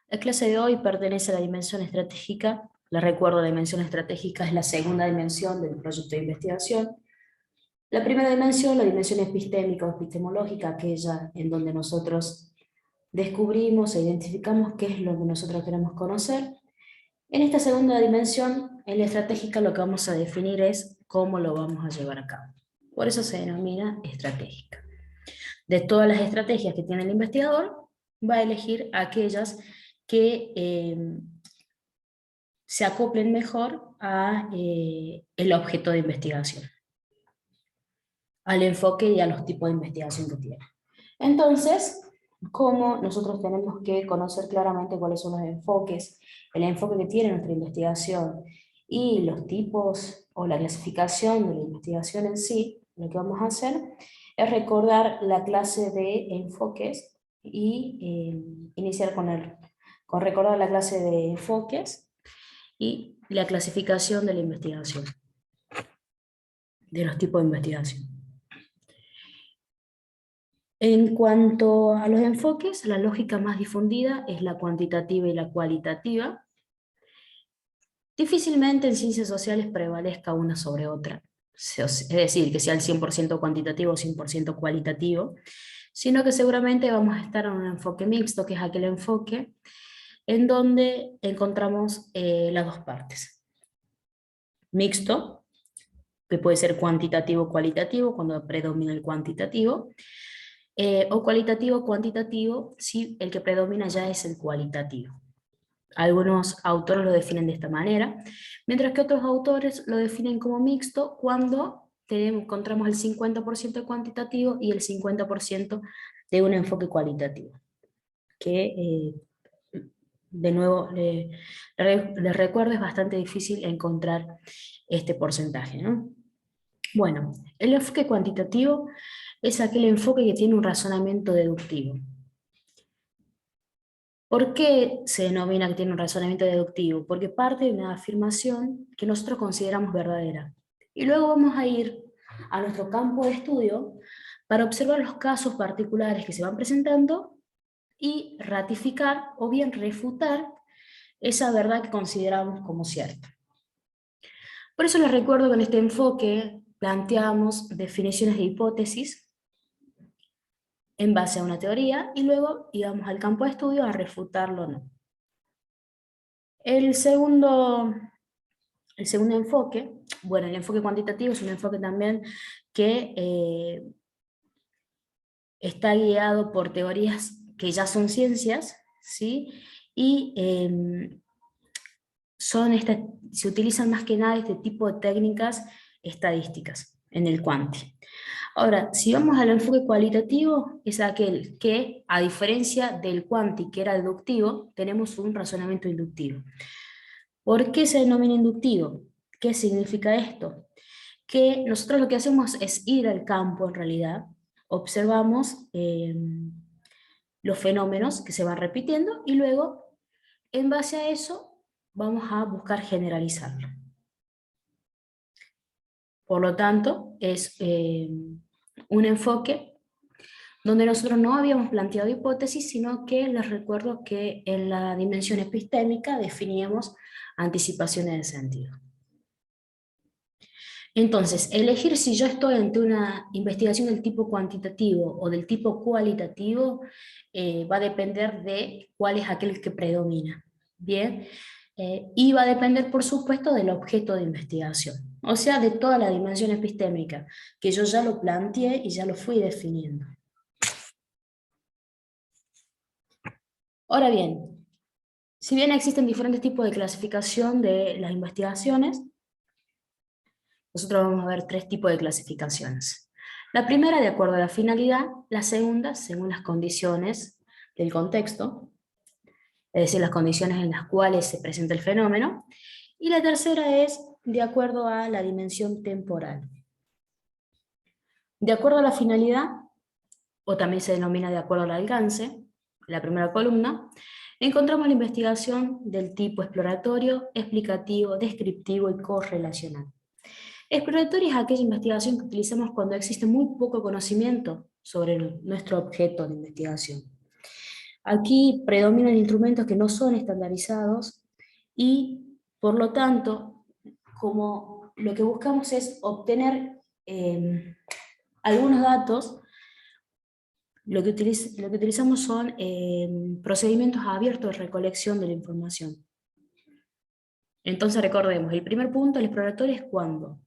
La clase de hoy pertenece a la dimensión estratégica. Les recuerdo, la dimensión estratégica es la segunda dimensión del proyecto de investigación. La primera dimensión, la dimensión epistémica o epistemológica, aquella en donde nosotros descubrimos e identificamos qué es lo que nosotros queremos conocer. En esta segunda dimensión, en la estratégica, lo que vamos a definir es cómo lo vamos a llevar a cabo. Por eso se denomina estratégica. De todas las estrategias que tiene el investigador, va a elegir aquellas que se acoplen mejor a el objeto de investigación, al enfoque y a los tipos de investigación que tiene. Entonces, como nosotros tenemos que conocer claramente cuáles son los enfoques, el enfoque que tiene nuestra investigación y los tipos o la clasificación de la investigación en sí, lo que vamos a hacer es recordar la clase de enfoques y iniciar con recordar la clase de enfoques y la clasificación de la investigación, de los tipos de investigación. En cuanto a los enfoques, la lógica más difundida es la cuantitativa y la cualitativa. Difícilmente en ciencias sociales prevalezca una sobre otra, es decir, que sea el 100% cuantitativo o 100% cualitativo, sino que seguramente vamos a estar en un enfoque mixto, que es aquel enfoque en donde encontramos las dos partes. Mixto, que puede ser cuantitativo o cualitativo, cuando predomina el cuantitativo, o cualitativo o cuantitativo, si el que predomina ya es el cualitativo. Algunos autores lo definen de esta manera, mientras que otros autores lo definen como mixto cuando encontramos el 50% cuantitativo y el 50% de un enfoque cualitativo, que de nuevo les recuerdo es bastante difícil encontrar este porcentaje, ¿no? Bueno, el enfoque cuantitativo es aquel enfoque que tiene un razonamiento deductivo. ¿Por qué se denomina que tiene un razonamiento deductivo? Porque parte de una afirmación que nosotros consideramos verdadera. Y luego vamos a ir a nuestro campo de estudio para observar los casos particulares que se van presentando y ratificar o bien refutar esa verdad que consideramos como cierta. Por eso les recuerdo que en este enfoque planteamos definiciones de hipótesis en base a una teoría y luego íbamos al campo de estudio a refutarlo o no. El segundo enfoque, bueno, el enfoque cuantitativo es un enfoque también que está guiado por teorías que ya son ciencias, ¿sí? Y se utilizan más que nada este tipo de técnicas estadísticas en el cuanti. Ahora, si vamos al enfoque cualitativo, es aquel que, a diferencia del cuanti, que era deductivo, tenemos un razonamiento inductivo. ¿Por qué se denomina inductivo? ¿Qué significa esto? Que nosotros lo que hacemos es ir al campo en realidad, observamos los fenómenos que se van repitiendo y luego, en base a eso, vamos a buscar generalizarlo. Por lo tanto, es un enfoque donde nosotros no habíamos planteado hipótesis, sino que les recuerdo que en la dimensión epistémica definíamos anticipaciones de sentido. Entonces, elegir si yo estoy ante una investigación del tipo cuantitativo o del tipo cualitativo va a depender de cuál es aquel que predomina. Bien, y va a depender, por supuesto, del objeto de investigación, o sea, de toda la dimensión epistémica, que yo ya lo planteé y ya lo fui definiendo. Ahora bien, si bien existen diferentes tipos de clasificación de las investigaciones, nosotros vamos a ver tres tipos de clasificaciones. La primera, de acuerdo a la finalidad; la segunda, según las condiciones del contexto, es decir, las condiciones en las cuales se presenta el fenómeno; y la tercera es de acuerdo a la dimensión temporal. De acuerdo a la finalidad, o también se denomina de acuerdo al alcance, la primera columna, encontramos la investigación del tipo exploratorio, explicativo, descriptivo y correlacional. Exploratoria es aquella investigación que utilizamos cuando existe muy poco conocimiento sobre nuestro objeto de investigación. Aquí predominan instrumentos que no son estandarizados y, por lo tanto, como lo que buscamos es obtener algunos datos, lo que utilizamos son procedimientos abiertos de recolección de la información. Entonces recordemos, el primer punto del exploratorio es cuando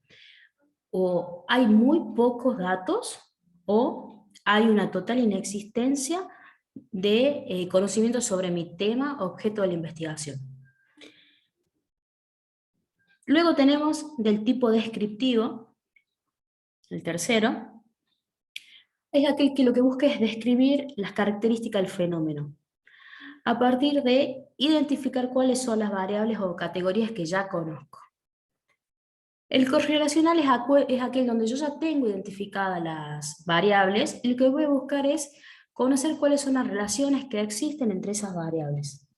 o hay muy pocos datos o hay una total inexistencia de conocimiento sobre mi tema, objeto de la investigación. Luego tenemos del tipo descriptivo, el tercero, es aquel que lo que busca es describir las características del fenómeno, a partir de identificar cuáles son las variables o categorías que ya conozco. El correlacional es aquel donde yo ya tengo identificadas las variables, y lo que voy a buscar es conocer cuáles son las relaciones que existen entre esas variables.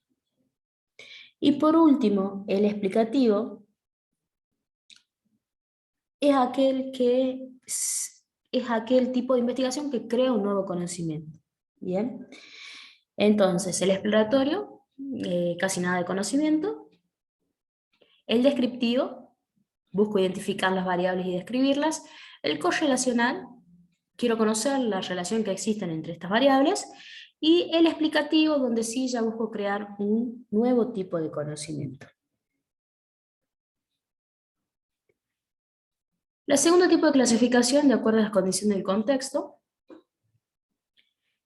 Y por último, el explicativo es aquel tipo de investigación que crea un nuevo conocimiento. ¿Bien? Entonces, el exploratorio, casi nada de conocimiento. El descriptivo, busco identificar las variables y describirlas. El correlacional, quiero conocer la relación que existen entre estas variables. Y el explicativo, donde sí ya busco crear un nuevo tipo de conocimiento. El segundo tipo de clasificación, de acuerdo a las condiciones del contexto,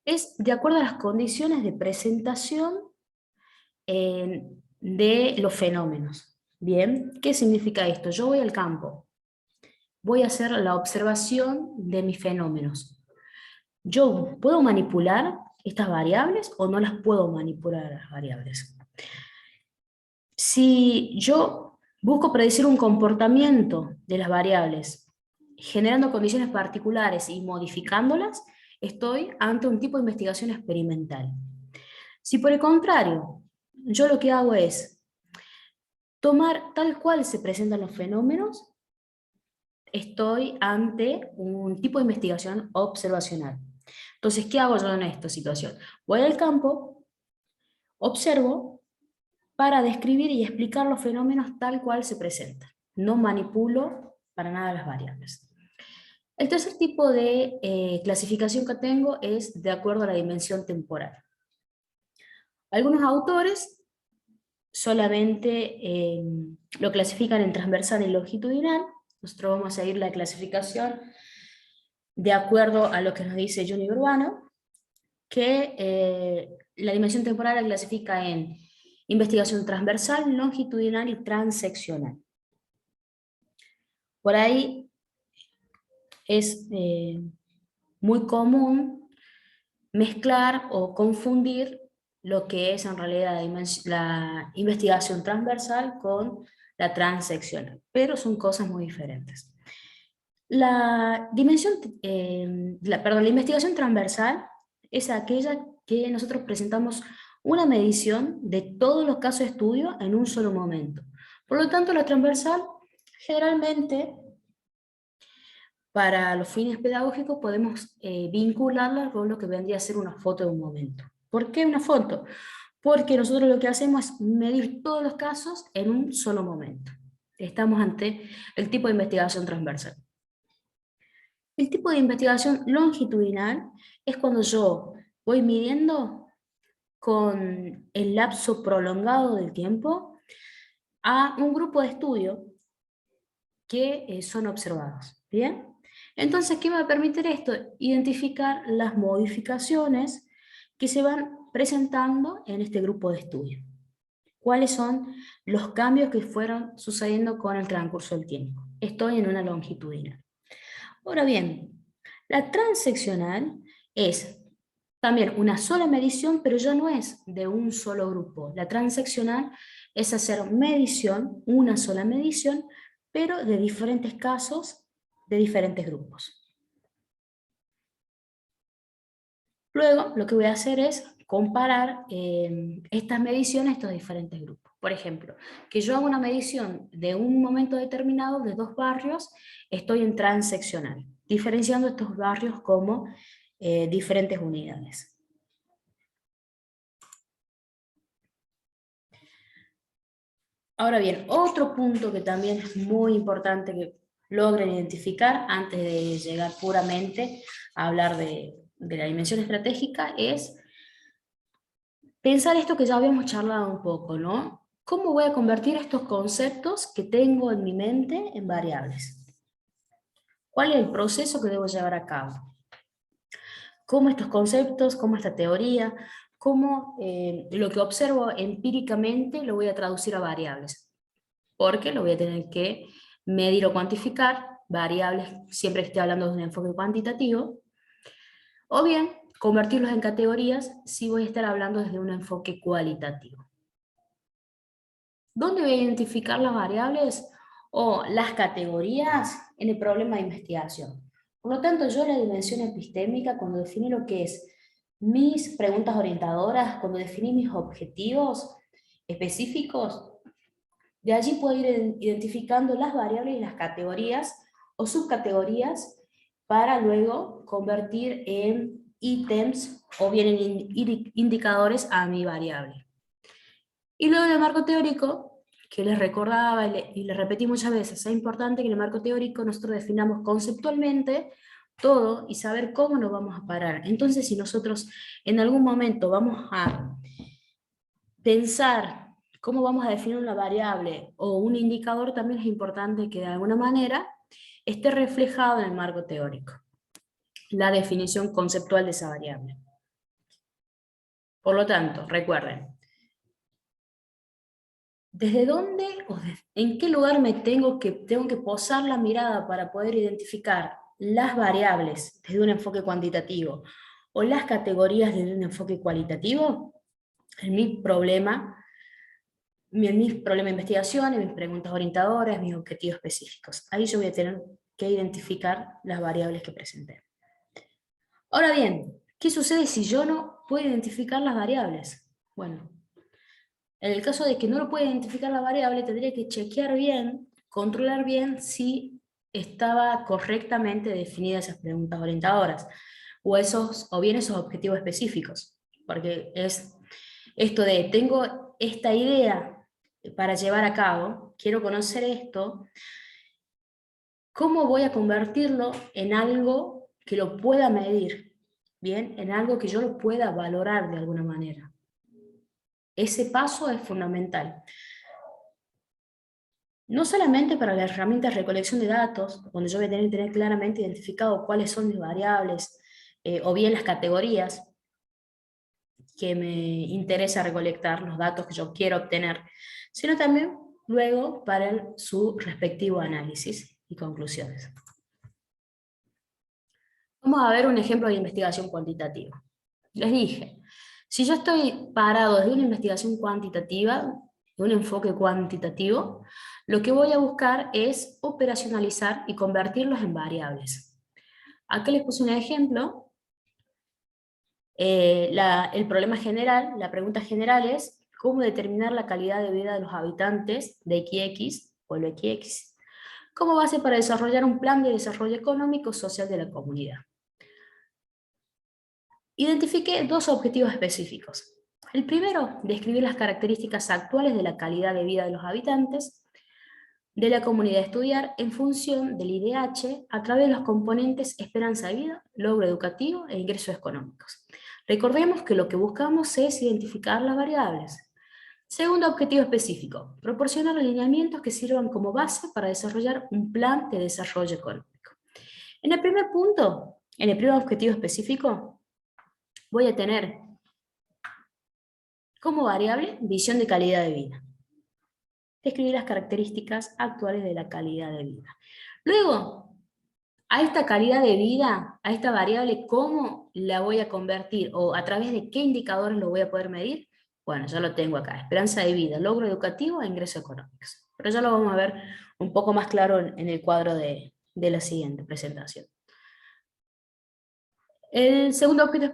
es de acuerdo a las condiciones de presentación de los fenómenos. Bien, ¿qué significa esto? Yo voy al campo, voy a hacer la observación de mis fenómenos. ¿Yo puedo manipular estas variables o no las puedo manipular las variables? Si yo busco predecir un comportamiento de las variables, generando condiciones particulares y modificándolas, estoy ante un tipo de investigación experimental. Si por el contrario, yo lo que hago es tomar tal cual se presentan los fenómenos, estoy ante un tipo de investigación observacional. Entonces, ¿qué hago yo en esta situación? Voy al campo, observo para describir y explicar los fenómenos tal cual se presentan. No manipulo para nada las variables. El tercer tipo de clasificación que tengo es de acuerdo a la dimensión temporal. Algunos autores solamente lo clasifican en transversal y longitudinal. Nosotros vamos a seguir la clasificación de acuerdo a lo que nos dice Johnny Urbano, que la dimensión temporal la clasifica en investigación transversal, longitudinal y transeccional. Por ahí es muy común mezclar o confundir lo que es en realidad la investigación transversal con la transeccional, pero son cosas muy diferentes. La investigación transversal es aquella que nosotros presentamos una medición de todos los casos de estudio en un solo momento. Por lo tanto, la transversal generalmente, para los fines pedagógicos, podemos vincularla con lo que vendría a ser una foto de un momento. ¿Por qué una foto? Porque nosotros lo que hacemos es medir todos los casos en un solo momento. Estamos ante el tipo de investigación transversal. El tipo de investigación longitudinal es cuando yo voy midiendo con el lapso prolongado del tiempo a un grupo de estudio que son observados. ¿Bien? Entonces, ¿qué me va a permitir esto? Identificar las modificaciones que se van presentando en este grupo de estudio. ¿Cuáles son los cambios que fueron sucediendo con el transcurso del tiempo? Estoy en una longitudinal. Ahora bien, la transeccional es también una sola medición, pero ya no es de un solo grupo. La transeccional es hacer medición, una sola medición, pero de diferentes casos, de diferentes grupos. Luego, lo que voy a hacer es comparar estas mediciones a estos diferentes grupos. Por ejemplo, que yo haga una medición de un momento determinado de dos barrios, estoy en transeccional, diferenciando estos barrios como diferentes unidades. Ahora bien, otro punto que también es muy importante que logren identificar antes de llegar puramente a hablar de la dimensión estratégica es pensar esto que ya habíamos charlado un poco, ¿no? ¿Cómo voy a convertir estos conceptos que tengo en mi mente en variables? ¿Cuál es el proceso que debo llevar a cabo? ¿Cómo estos conceptos, cómo esta teoría, cómo lo que observo empíricamente lo voy a traducir a variables? Porque lo voy a tener que medir o cuantificar variables siempre que esté hablando de un enfoque cuantitativo, o bien convertirlos en categorías si voy a estar hablando desde un enfoque cualitativo. ¿Dónde voy a identificar las variables o las categorías? En el problema de investigación. Por lo tanto, yo la dimensión epistémica, cuando definí lo que es mis preguntas orientadoras, cuando definí mis objetivos específicos, de allí puedo ir identificando las variables y las categorías o subcategorías para luego convertir en ítems o bien en indicadores a mi variable. Y luego en el marco teórico, que les recordaba y les repetí muchas veces, es importante que en el marco teórico nosotros definamos conceptualmente todo y saber cómo nos vamos a parar. Entonces, si nosotros en algún momento vamos a pensar cómo vamos a definir una variable o un indicador, también es importante que de alguna manera esté reflejado en el marco teórico, la definición conceptual de esa variable. Por lo tanto, recuerden, ¿desde dónde o en qué lugar tengo que posar la mirada para poder identificar las variables desde un enfoque cuantitativo o las categorías desde un enfoque cualitativo? En mi problema de investigación, en mis preguntas orientadoras, mis objetivos específicos. Ahí yo voy a tener que identificar las variables que presenté. Ahora bien, ¿qué sucede si yo no puedo identificar las variables? Bueno, en el caso de que no lo pueda identificar la variable, tendría que chequear bien, controlar bien si estaba correctamente definidas esas preguntas orientadoras o bien esos objetivos específicos. Porque es esto de, tengo esta idea para llevar a cabo, quiero conocer esto, ¿cómo voy a convertirlo en algo que lo pueda medir? Bien, en algo que yo lo pueda valorar de alguna manera. Ese paso es fundamental. No solamente para la herramienta de recolección de datos, donde yo voy a tener claramente identificado cuáles son mis variables, o bien las categorías que me interesa recolectar, los datos que yo quiero obtener, sino también luego para su respectivo análisis y conclusiones. Vamos a ver un ejemplo de investigación cuantitativa. Les dije, si yo estoy parado desde una investigación cuantitativa, de un enfoque cuantitativo, lo que voy a buscar es operacionalizar y convertirlos en variables. Aquí les puse un ejemplo. El problema general, la pregunta general es cómo determinar la calidad de vida de los habitantes de XX, pueblo XX, como base para desarrollar un plan de desarrollo económico y social de la comunidad. Identifiqué dos objetivos específicos. El primero, describir las características actuales de la calidad de vida de los habitantes de la comunidad a estudiar en función del IDH a través de los componentes esperanza de vida, logro educativo e ingresos económicos. Recordemos que lo que buscamos es identificar las variables. Segundo objetivo específico, proporcionar alineamientos que sirvan como base para desarrollar un plan de desarrollo económico. En el primer punto, en el primer objetivo específico, voy a tener como variable visión de calidad de vida. Describir las características actuales de la calidad de vida. Luego, a esta calidad de vida, a esta variable, ¿cómo la voy a convertir? ¿O a través de qué indicadores lo voy a poder medir? Bueno, ya lo tengo acá, esperanza de vida, logro educativo e ingresos económicos. Pero ya lo vamos a ver un poco más claro en el cuadro de la siguiente presentación. El segundo objetivo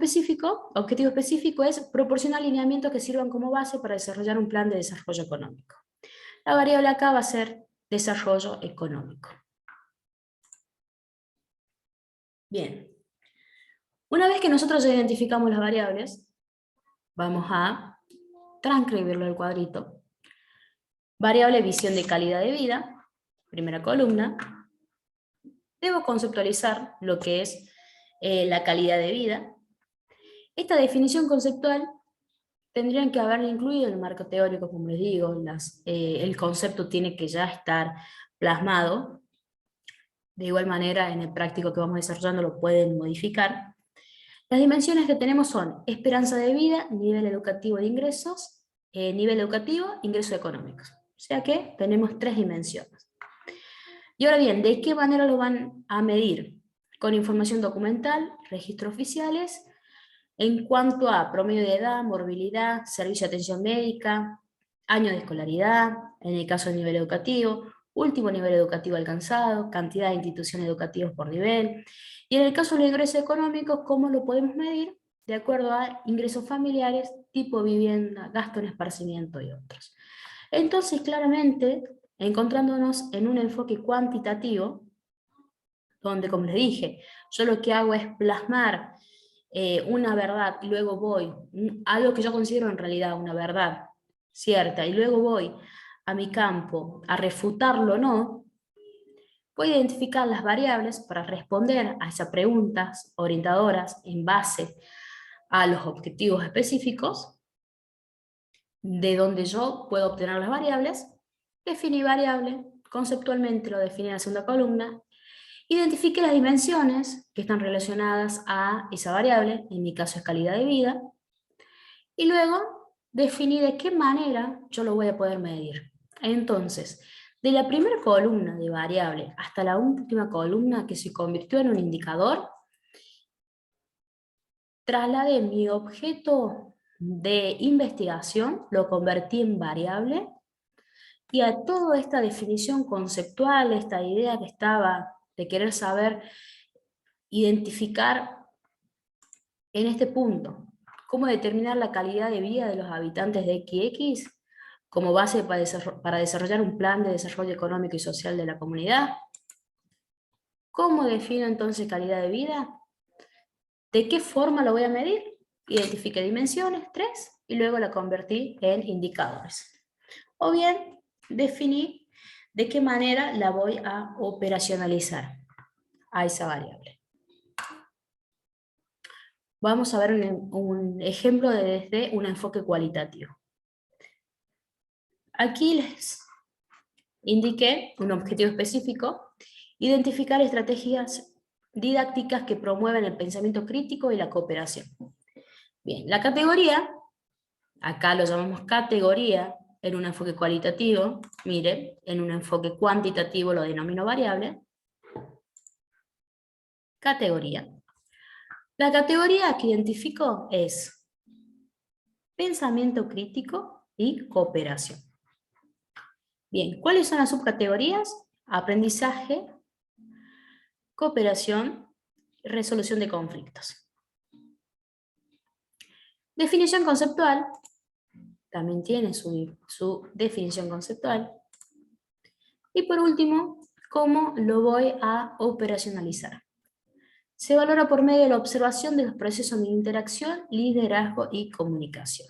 específico es proporcionar alineamientos que sirvan como base para desarrollar un plan de desarrollo económico. La variable acá va a ser desarrollo económico. Bien. Una vez que nosotros ya identificamos las variables, vamos a transcribirlo al cuadrito. Variable visión de calidad de vida, primera columna. Debo conceptualizar lo que es la calidad de vida. Esta definición conceptual tendrían que haberla incluido en el marco teórico, como les digo, el concepto tiene que ya estar plasmado. De igual manera, en el práctico que vamos desarrollando lo pueden modificar. Las dimensiones que tenemos son esperanza de vida, nivel educativo de ingresos, nivel educativo, ingresos económicos. O sea que tenemos 3 dimensiones. Y ahora bien, ¿de qué manera lo van a medir? Con información documental, registros oficiales, en cuanto a promedio de edad, morbilidad, servicio de atención médica, año de escolaridad, en el caso del nivel educativo, último nivel educativo alcanzado, cantidad de instituciones educativas por nivel, y en el caso de los ingresos económicos, ¿cómo lo podemos medir? De acuerdo a ingresos familiares, tipo vivienda, gasto en esparcimiento y otros. Entonces, claramente, encontrándonos en un enfoque cuantitativo, donde, como les dije, yo lo que hago es plasmar una verdad, y luego voy, algo que yo considero en realidad una verdad cierta, y luego voy a mi campo a refutarlo o no, voy a identificar las variables para responder a esas preguntas orientadoras en base a los objetivos específicos, de donde yo puedo obtener las variables, definí variable, conceptualmente lo definí en la segunda columna, identifique las dimensiones que están relacionadas a esa variable, en mi caso es calidad de vida, y luego definí de qué manera yo lo voy a poder medir. Entonces, de la primera columna de variable hasta la última columna que se convirtió en un indicador, trasladé mi objeto de investigación, lo convertí en variable, y a toda esta definición conceptual, esta idea que estaba de querer saber, identificar en este punto cómo determinar la calidad de vida de los habitantes de XX como base para desarrollar un plan de desarrollo económico y social de la comunidad. ¿Cómo defino entonces calidad de vida? ¿De qué forma lo voy a medir? Identifiqué dimensiones, 3, y luego la convertí en indicadores. O bien, definí de qué manera la voy a operacionalizar a esa variable. Vamos a ver un ejemplo desde un enfoque cualitativo. Aquí les indiqué un objetivo específico, identificar estrategias didácticas que promueven el pensamiento crítico y la cooperación. Bien, la categoría, acá lo llamamos categoría en un enfoque cualitativo, miren, en un enfoque cuantitativo lo denomino variable. Categoría. La categoría que identifico es pensamiento crítico y cooperación. Bien, ¿cuáles son las subcategorías? Aprendizaje, cooperación, resolución de conflictos. Definición conceptual, también tiene su definición conceptual. Y por último, ¿cómo lo voy a operacionalizar? Se valora por medio de la observación de los procesos de interacción, liderazgo y comunicación.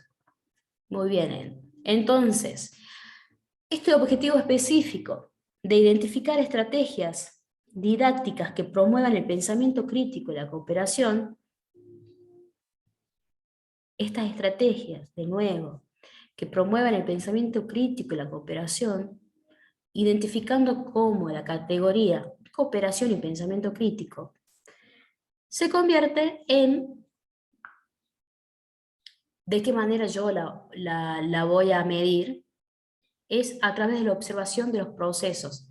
Muy bien, entonces, este objetivo específico de identificar estrategias didácticas que promuevan el pensamiento crítico y la cooperación, estas estrategias, de nuevo, que promuevan el pensamiento crítico y la cooperación, identificando cómo la categoría cooperación y pensamiento crítico se convierte en de qué manera yo la voy a medir, es a través de la observación de los procesos.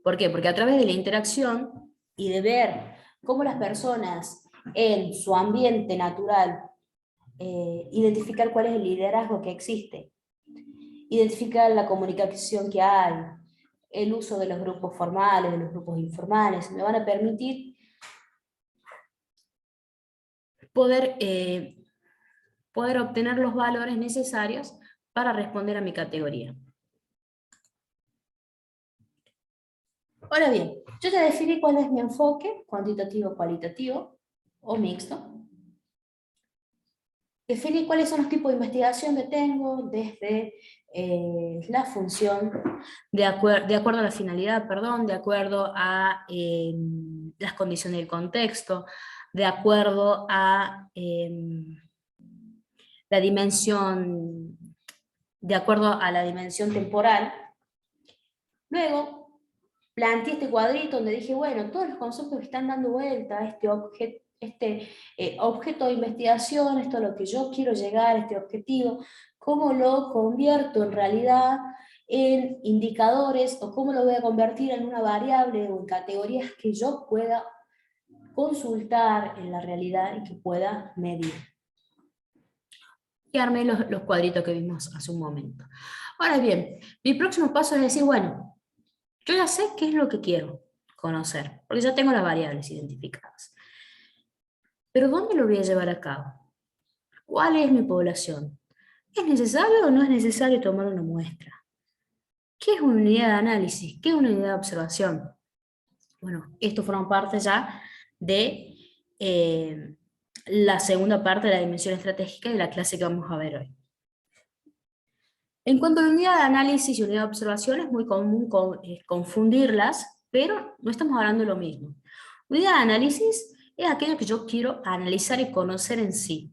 ¿Por qué? Porque a través de la interacción y de ver cómo las personas en su ambiente natural, identificar cuál es el liderazgo que existe, identificar la comunicación que hay, el uso de los grupos formales, de los grupos informales, me van a permitir poder obtener los valores necesarios para responder a mi categoría. Ahora bien, yo ya definí cuál es mi enfoque, cuantitativo, cualitativo o mixto. definir cuáles son los tipos de investigación que tengo desde la función, de acuerdo a la finalidad, perdón, de acuerdo a las condiciones del contexto, de acuerdo a la dimensión, de acuerdo a la dimensión temporal. Luego, planteé este cuadrito donde dije, bueno, todos los conceptos que están dando vuelta a este objeto de investigación, esto a lo que yo quiero llegar, este objetivo, cómo lo convierto en realidad en indicadores o cómo lo voy a convertir en una variable o en categorías que yo pueda consultar en la realidad y que pueda medir. Y armé los cuadritos que vimos hace un momento. Ahora bien, mi próximo paso es decir, bueno, yo ya sé qué es lo que quiero conocer, porque ya tengo las variables identificadas. Pero ¿dónde lo voy a llevar a cabo? ¿Cuál es mi población? ¿Es necesario o no es necesario tomar una muestra? ¿Qué es una unidad de análisis? ¿Qué es una unidad de observación? Bueno, esto forma parte ya de la segunda parte de la dimensión estratégica de la clase que vamos a ver hoy. En cuanto a la unidad de análisis y unidad de observación, es muy común confundirlas, pero no estamos hablando de lo mismo. Unidad de análisis es aquello que yo quiero analizar y conocer en sí.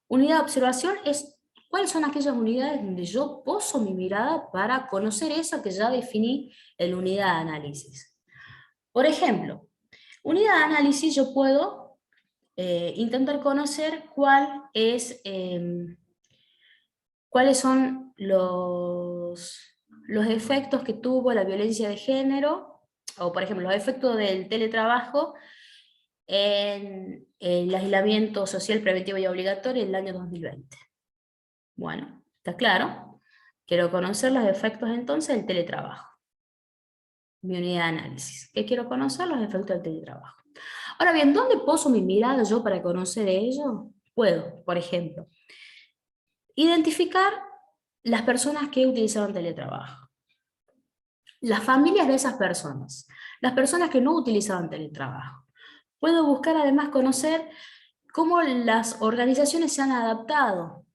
Unidad de observación es cuáles son aquellas unidades donde yo poso mi mirada para conocer eso que ya definí en la unidad de análisis. Por ejemplo, unidad de análisis yo puedo intentar conocer cuáles son los efectos que tuvo la violencia de género, o por ejemplo, los efectos del teletrabajo en el aislamiento social preventivo y obligatorio en el año 2020. Bueno, ¿está claro? Quiero conocer los efectos entonces del teletrabajo. Mi unidad de análisis. ¿Qué quiero conocer? Los efectos del teletrabajo. Ahora bien, ¿dónde poso mi mirada yo para conocer ello? Puedo, por ejemplo, identificar las personas que utilizaban teletrabajo, las familias de esas personas, las personas que no utilizaban teletrabajo. Puedo buscar además conocer cómo las organizaciones se han adaptado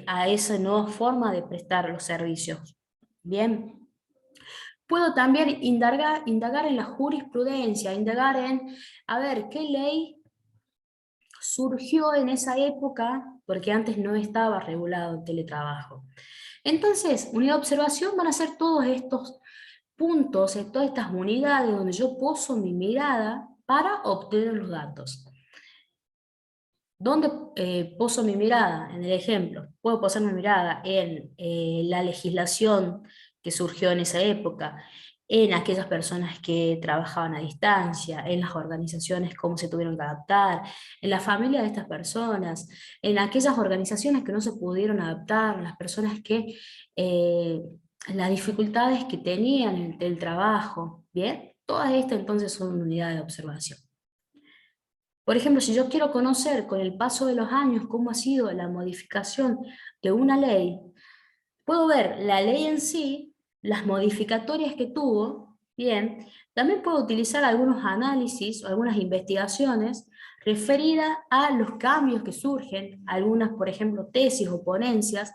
a esa nueva forma de prestar los servicios. Bien. Puedo también indagar en la jurisprudencia, indagar en, a ver, ¿qué ley surgió en esa época? Porque antes no estaba regulado el teletrabajo. Entonces, unidad de observación van a ser todos estos puntos, todas estas unidades donde yo poso mi mirada para obtener los datos. ¿Dónde poso mi mirada? En el ejemplo, puedo posar mi mirada en la legislación que surgió en esa época, en aquellas personas que trabajaban a distancia, en las organizaciones, cómo se tuvieron que adaptar, en la familia de estas personas, en aquellas organizaciones que no se pudieron adaptar, las personas que, las dificultades que tenían en el trabajo, ¿bien? Todas estas entonces son unidades de observación. Por ejemplo, si yo quiero conocer con el paso de los años cómo ha sido la modificación de una ley, puedo ver la ley en sí, las modificatorias que tuvo, bien, también puedo utilizar algunos análisis o algunas investigaciones referidas a los cambios que surgen, algunas, por ejemplo, tesis o ponencias,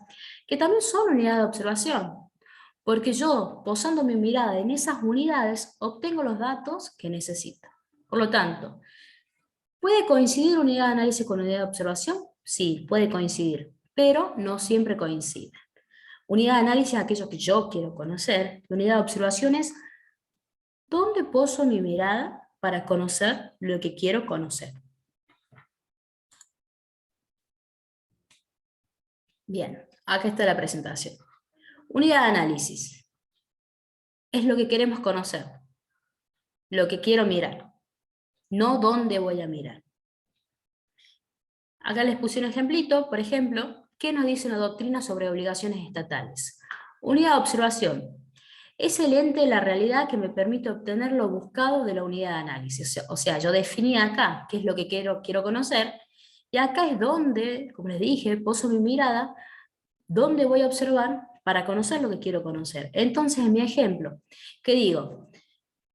que también son unidades de observación, porque yo, posando mi mirada en esas unidades, obtengo los datos que necesito. Por lo tanto, ¿puede coincidir unidad de análisis con unidad de observación? Sí, puede coincidir, pero no siempre coincide. Unidad de análisis es aquello que yo quiero conocer, y unidad de observación es dónde poso mi mirada para conocer lo que quiero conocer. Bien, acá está la presentación. Unidad de análisis es lo que queremos conocer, lo que quiero mirar, no dónde voy a mirar. Acá les puse un ejemplito, por ejemplo, ¿qué nos dice una doctrina sobre obligaciones estatales? Unidad de observación. Es el ente de la realidad que me permite obtener lo buscado de la unidad de análisis. O sea, yo definí acá qué es lo que quiero conocer, y acá es donde, como les dije, poso mi mirada, dónde voy a observar para conocer lo que quiero conocer. Entonces, en mi ejemplo, ¿qué digo?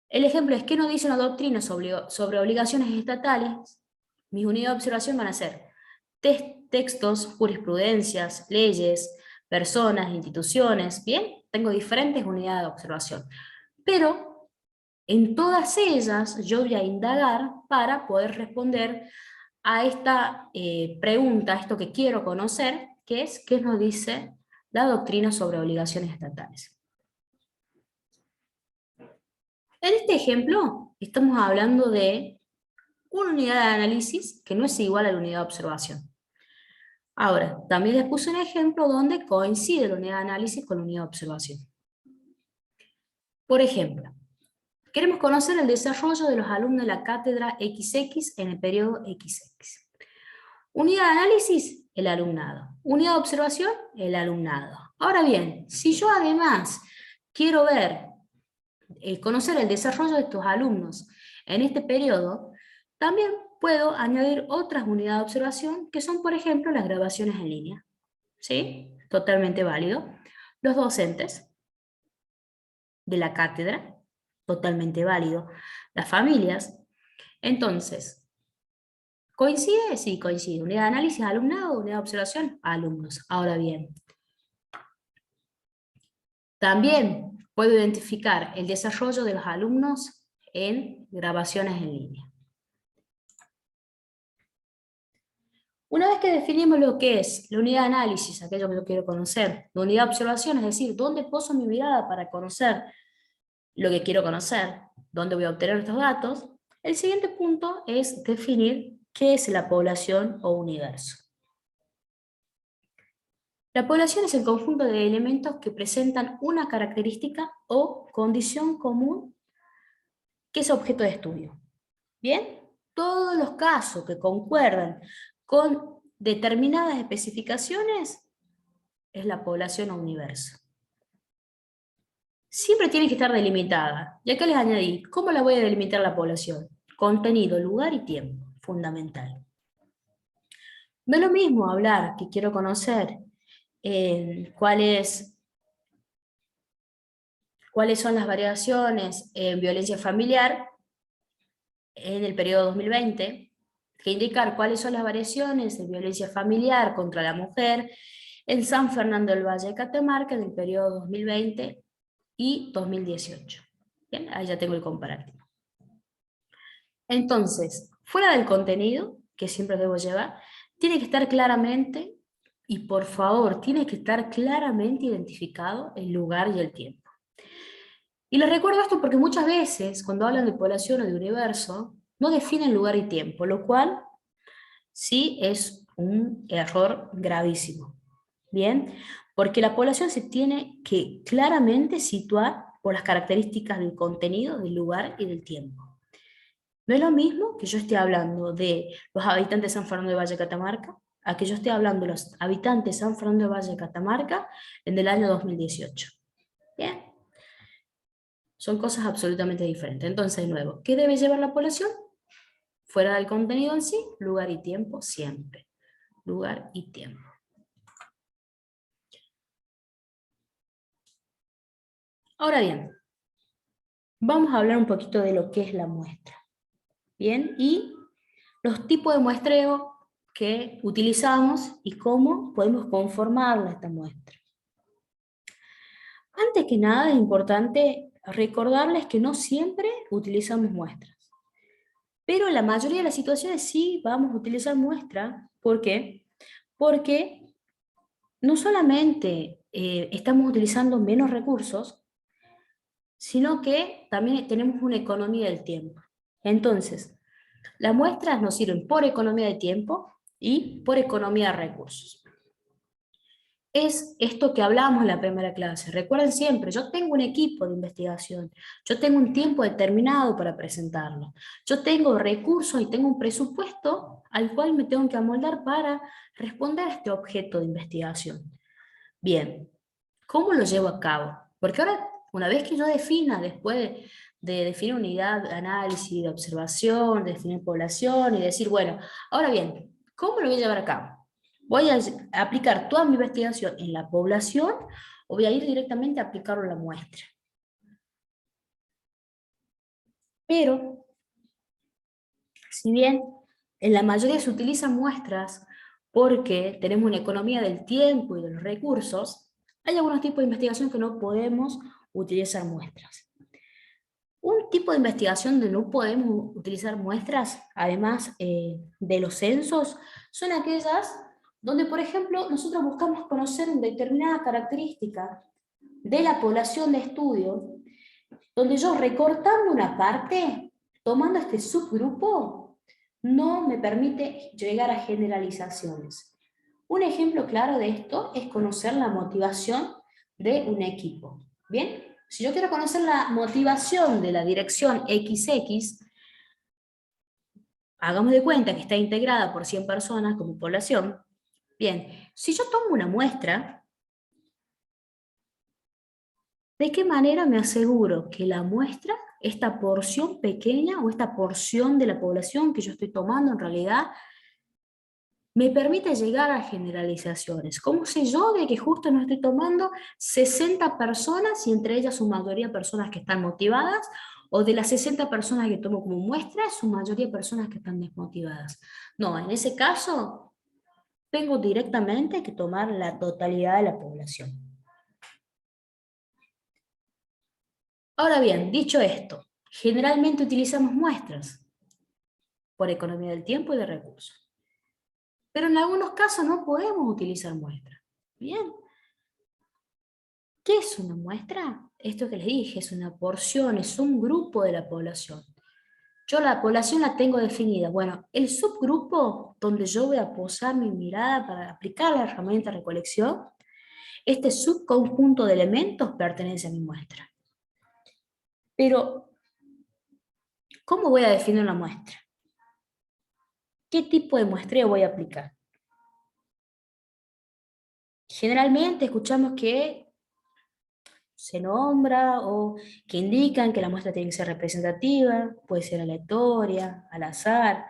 El ejemplo es, ¿qué nos dice una doctrina sobre obligaciones estatales? Mis unidades de observación van a ser textos, jurisprudencias, leyes, personas, instituciones, ¿bien? Tengo diferentes unidades de observación. Pero en todas ellas yo voy a indagar para poder responder a esta pregunta, a esto que quiero conocer, que es qué nos dice la doctrina sobre obligaciones estatales. En este ejemplo estamos hablando de una unidad de análisis que no es igual a la unidad de observación. Ahora, también les puse un ejemplo donde coincide la unidad de análisis con la unidad de observación. Por ejemplo, queremos conocer el desarrollo de los alumnos de la cátedra XX en el periodo XX. Unidad de análisis, el alumnado. Unidad de observación, el alumnado. Ahora bien, si yo además quiero ver, conocer el desarrollo de estos alumnos en este periodo, también puedo añadir otras unidades de observación que son, por ejemplo, las grabaciones en línea. ¿Sí? Totalmente válido. Los docentes de la cátedra, totalmente válido. Las familias. Entonces, ¿coincide? Sí, coincide. Unidad de análisis, alumnado, unidad de observación, alumnos. Ahora bien, también puedo identificar el desarrollo de los alumnos en grabaciones en línea. Una vez que definimos lo que es la unidad de análisis, aquello que yo quiero conocer, la unidad de observación, es decir, dónde poso mi mirada para conocer lo que quiero conocer, dónde voy a obtener estos datos, el siguiente punto es definir qué es la población o universo. La población es el conjunto de elementos que presentan una característica o condición común que es objeto de estudio. ¿Bien? Todos los casos que concuerdan con determinadas especificaciones es la población o universo. Siempre tiene que estar delimitada. Y acá les añadí, ¿cómo la voy a delimitar la población? Contenido, lugar y tiempo, fundamental. No es lo mismo hablar que quiero conocer cuáles son las variaciones en violencia familiar en el periodo 2020, que indicar cuáles son las variaciones en violencia familiar contra la mujer en San Fernando del Valle de Catamarca en el periodo 2020 y 2018. Bien, ahí ya tengo el comparativo. Entonces, fuera del contenido, que siempre debo llevar, tiene que estar claramente, y por favor, tiene que estar claramente identificado el lugar y el tiempo. Y les recuerdo esto porque muchas veces, cuando hablan de población o de universo, no definen lugar y tiempo, lo cual sí es un error gravísimo. ¿Bien? Porque la población se tiene que claramente situar por las características del contenido, del lugar y del tiempo. No es lo mismo que yo esté hablando de los habitantes de San Fernando de Valle de Catamarca, a que yo esté hablando de los habitantes de San Fernando de Valle de Catamarca en el año 2018. ¿Bien? Son cosas absolutamente diferentes. Entonces, de nuevo, ¿qué debe llevar la población? Fuera del contenido en sí, lugar y tiempo siempre. Lugar y tiempo. Ahora bien, vamos a hablar un poquito de lo que es la muestra. ¿Bien? Y los tipos de muestreo que utilizamos y cómo podemos conformarla esta muestra. Antes que nada es importante recordarles que no siempre utilizamos muestras, pero en la mayoría de las situaciones sí vamos a utilizar muestras. ¿Por qué? Porque no solamente estamos utilizando menos recursos, sino que también tenemos una economía del tiempo. Entonces, las muestras nos sirven por economía de tiempo y por economía de recursos. Es esto que hablábamos en la primera clase. Recuerden siempre, yo tengo un equipo de investigación, yo tengo un tiempo determinado para presentarlo, yo tengo recursos y tengo un presupuesto al cual me tengo que amoldar para responder a este objeto de investigación. Bien, ¿cómo lo llevo a cabo? Porque ahora, una vez que yo defina, después de definir unidad de análisis, de observación, de definir población y decir, bueno, ahora bien, ¿cómo lo voy a llevar a cabo? ¿Voy a aplicar toda mi investigación en la población o voy a ir directamente a aplicarlo en la muestra? Pero, si bien en la mayoría se utilizan muestras porque tenemos una economía del tiempo y de los recursos, hay algunos tipos de investigación que no podemos utilizar muestras. Un tipo de investigación donde no podemos utilizar muestras, además de los censos, son aquellas donde, por ejemplo, nosotros buscamos conocer una determinada característica de la población de estudio, donde yo recortando una parte, tomando este subgrupo, no me permite llegar a generalizaciones. Un ejemplo claro de esto es conocer la motivación de un equipo. ¿Bien? Si yo quiero conocer la motivación de la dirección XX, hagamos de cuenta que está integrada por 100 personas como población. Bien, si yo tomo una muestra, ¿de qué manera me aseguro que la muestra, esta porción pequeña o esta porción de la población que yo estoy tomando en realidad, me permite llegar a generalizaciones? ¿Cómo sé yo de que justo no estoy tomando 60 personas y entre ellas su mayoría personas que están motivadas, o de las 60 personas que tomo como muestra, su mayoría personas que están desmotivadas? No, en ese caso, tengo directamente que tomar la totalidad de la población. Ahora bien, dicho esto, generalmente utilizamos muestras por economía del tiempo y de recursos. Pero en algunos casos no podemos utilizar muestras. Bien. ¿Qué es una muestra? Esto que les dije, es una porción, es un grupo de la población. Yo la población la tengo definida. Bueno, el subgrupo donde yo voy a posar mi mirada para aplicar la herramienta de recolección, este subconjunto de elementos pertenece a mi muestra. Pero, ¿cómo voy a definir una muestra? ¿Qué tipo de muestreo voy a aplicar? Generalmente escuchamos que se nombra o que indican que la muestra tiene que ser representativa, puede ser aleatoria, al azar,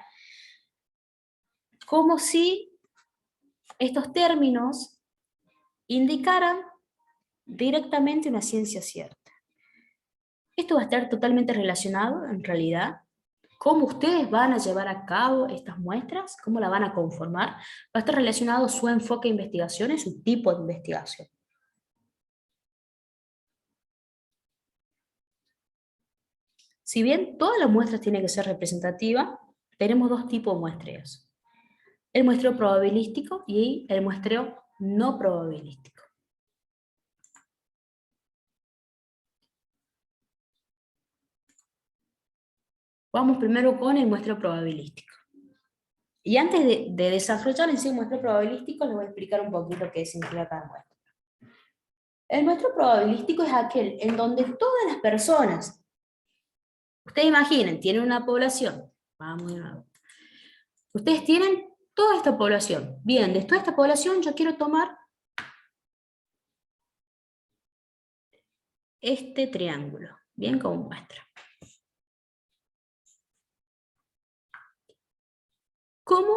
como si estos términos indicaran directamente una ciencia cierta. Esto va a estar totalmente relacionado, en realidad, cómo ustedes van a llevar a cabo estas muestras, cómo la van a conformar, va a estar relacionado su enfoque de investigación y su tipo de investigación. Si bien todas las muestras tienen que ser representativas, tenemos dos tipos de muestreos: el muestreo probabilístico y el muestreo no probabilístico. Vamos primero con el muestreo probabilístico. Y antes de desarrollar en sí un muestreo probabilístico, les voy a explicar un poquito qué significa cada muestra. El muestreo probabilístico es aquel en donde todas las personas, ustedes imaginen, tienen una población, vamos de nuevo. Ustedes tienen toda esta población. Bien, de toda esta población yo quiero tomar este triángulo, bien, como muestra. ¿Cómo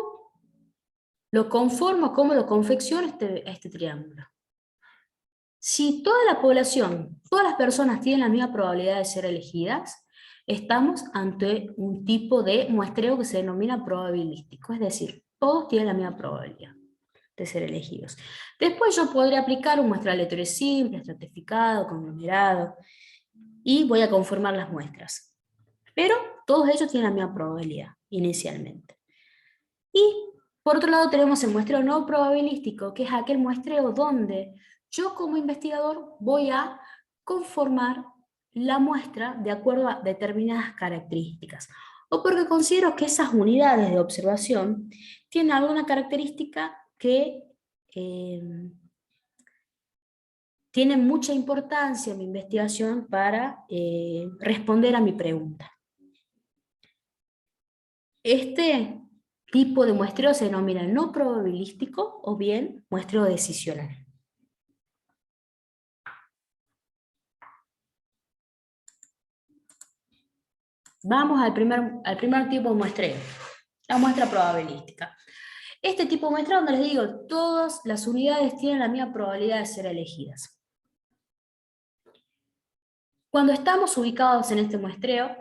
lo conformo, cómo lo confecciono este triángulo? Si toda la población, todas las personas tienen la misma probabilidad de ser elegidas, estamos ante un tipo de muestreo que se denomina probabilístico, es decir, todos tienen la misma probabilidad de ser elegidos. Después yo podré aplicar un muestreo aleatorio simple, estratificado, conglomerado, y voy a conformar las muestras. Pero todos ellos tienen la misma probabilidad inicialmente. Y por otro lado tenemos el muestreo no probabilístico, que es aquel muestreo donde yo como investigador voy a conformar la muestra de acuerdo a determinadas características, o porque considero que esas unidades de observación tienen alguna característica que tiene mucha importancia en mi investigación para responder a mi pregunta. Este tipo de muestreo se denomina no probabilístico o bien muestreo decisional. Vamos al primer tipo de muestreo, la muestra probabilística. Este tipo de muestreo, donde les digo, todas las unidades tienen la misma probabilidad de ser elegidas. Cuando estamos ubicados en este muestreo,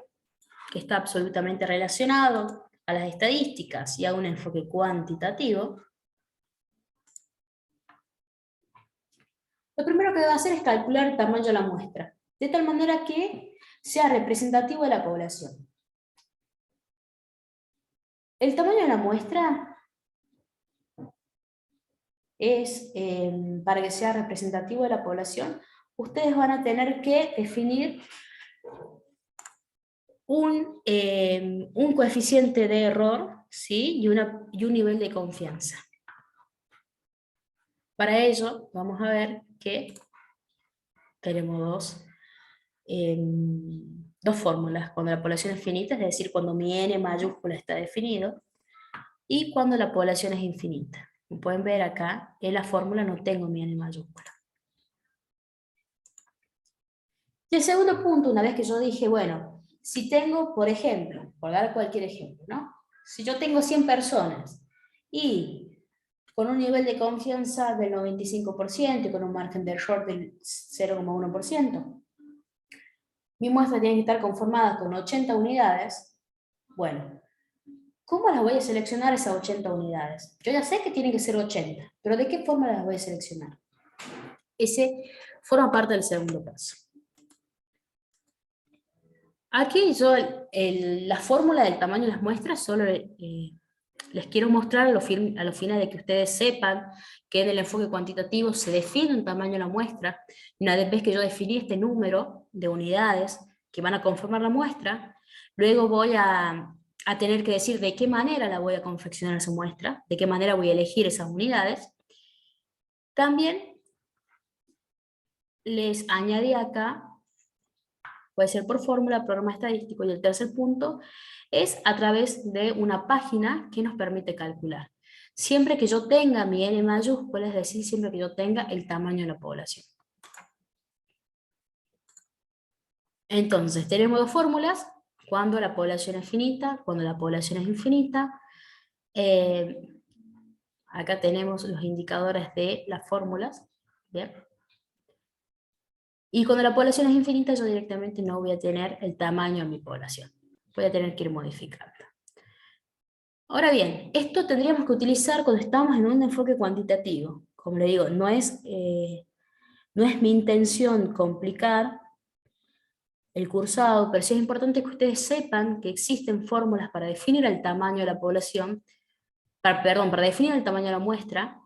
que está absolutamente relacionado a las estadísticas y a un enfoque cuantitativo, Lo primero que voy a hacer es calcular el tamaño de la muestra, de tal manera que sea representativo de la población. El tamaño de la muestra es, para que sea representativo de la población, ustedes van a tener que definir un coeficiente de error, ¿sí? y un nivel de confianza. Para ello, vamos a ver que tenemos dos fórmulas. Cuando la población es finita, es decir, cuando mi n mayúscula está definido, y cuando la población es infinita. Como pueden ver acá, en la fórmula no tengo mi n mayúscula. Y el segundo punto, una vez que yo dije, bueno, si tengo, por ejemplo, por dar cualquier ejemplo, ¿no? Si yo tengo 100 personas y con un nivel de confianza del 95% y con un margen de error del 0,1%, mi muestra tiene que estar conformada con 80 unidades. Bueno, ¿cómo las voy a seleccionar esas 80 unidades? Yo ya sé que tienen que ser 80, pero ¿de qué forma las voy a seleccionar? Ese forma parte del segundo paso. Aquí yo la fórmula del tamaño de las muestras solo les quiero mostrar a los fines de que ustedes sepan que en el enfoque cuantitativo se define un tamaño de la muestra. Y una vez que yo definí este número de unidades que van a conformar la muestra, luego voy a tener que decir de qué manera la voy a confeccionar esa muestra, de qué manera voy a elegir esas unidades. También les añadí acá, puede ser por fórmula, programa estadístico, y el tercer punto es a través de una página que nos permite calcular. Siempre que yo tenga mi n mayúscula, es decir, siempre que yo tenga el tamaño de la población. Entonces, tenemos dos fórmulas: cuando la población es finita, cuando la población es infinita. Acá tenemos los indicadores de las fórmulas. ¿Bien? Y cuando la población es infinita, yo directamente no voy a tener el tamaño de mi población. Voy a tener que ir modificando. Ahora bien, esto tendríamos que utilizar cuando estamos en un enfoque cuantitativo. Como le digo, no es mi intención complicar el cursado, pero sí es importante que ustedes sepan que existen fórmulas para definir el tamaño de la población, para definir el tamaño de la muestra,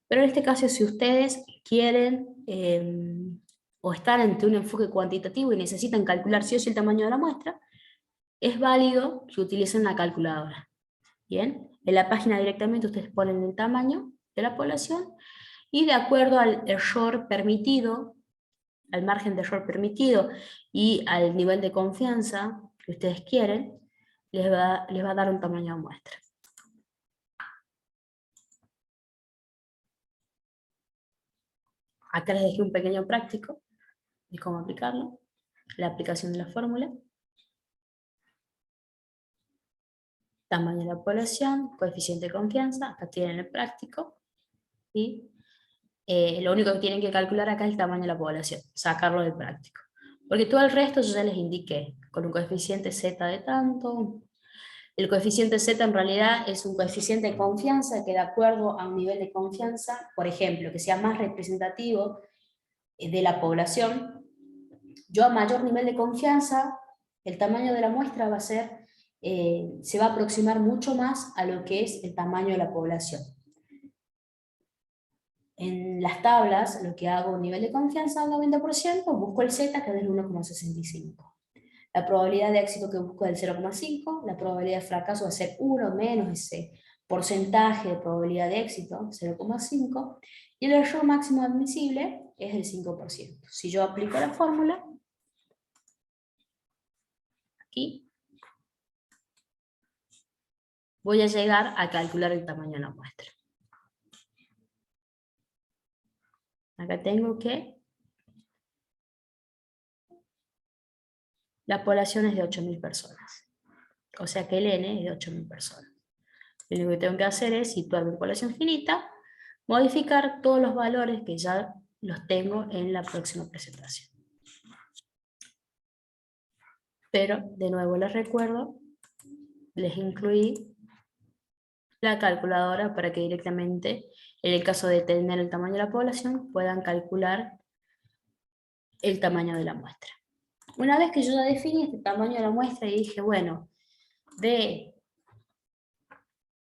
pero en este caso, si ustedes quieren o están ante un enfoque cuantitativo y necesitan calcular sí o sí el tamaño de la muestra, es válido que utilicen una calculadora. Bien, en la página directamente ustedes ponen el tamaño de la población y de acuerdo al error permitido, al margen de error permitido y al nivel de confianza que ustedes quieren, les va a dar un tamaño de muestra. Acá les dejé un pequeño práctico de cómo aplicarlo, la aplicación de la fórmula. Tamaño de la población, coeficiente de confianza, acá tienen el práctico, y lo único que tienen que calcular acá es el tamaño de la población, sacarlo del práctico. Porque todo el resto yo ya les indiqué, con un coeficiente z de tanto. El coeficiente z en realidad es un coeficiente de confianza que de acuerdo a un nivel de confianza, por ejemplo, que sea más representativo de la población, yo a mayor nivel de confianza, el tamaño de la muestra va a ser, se va a aproximar mucho más a lo que es el tamaño de la población. En las tablas, lo que hago, un nivel de confianza al 90%, busco el z, que es del 1,65. La probabilidad de éxito que busco es del 0,5, la probabilidad de fracaso va a ser 1 menos ese porcentaje de probabilidad de éxito, 0,5, y el error máximo admisible es el 5%. Si yo aplico la fórmula, aquí, voy a llegar a calcular el tamaño de la muestra. Acá tengo que la población es de 8.000 personas. O sea que el n es de 8.000 personas. Lo único que tengo que hacer es situar mi población finita, modificar todos los valores que ya los tengo en la próxima presentación. Pero, de nuevo les recuerdo, les incluí la calculadora para que directamente en el caso de tener el tamaño de la población, puedan calcular el tamaño de la muestra. Una vez que yo ya definí este tamaño de la muestra y dije, bueno, de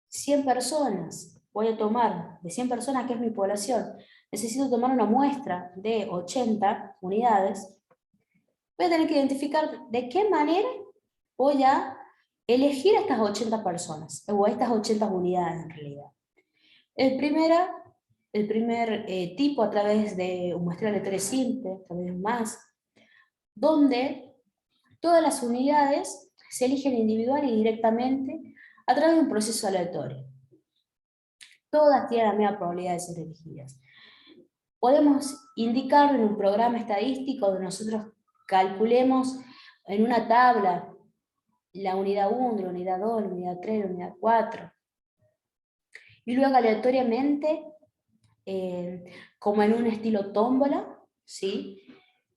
100 personas, voy a tomar, de 100 personas que es mi población, necesito tomar una muestra de 80 unidades, voy a tener que identificar de qué manera voy a elegir a estas 80 personas, o a estas 80 unidades en realidad. El primer tipo a través de un muestreo aleatorio simple, también más, donde todas las unidades se eligen individual y directamente a través de un proceso aleatorio. Todas tienen la misma probabilidad de ser elegidas. Podemos indicarlo en un programa estadístico donde nosotros calculemos en una tabla la unidad 1, la unidad 2, la unidad 3, la unidad 4. Y luego aleatoriamente, como en un estilo tómbola, ¿sí?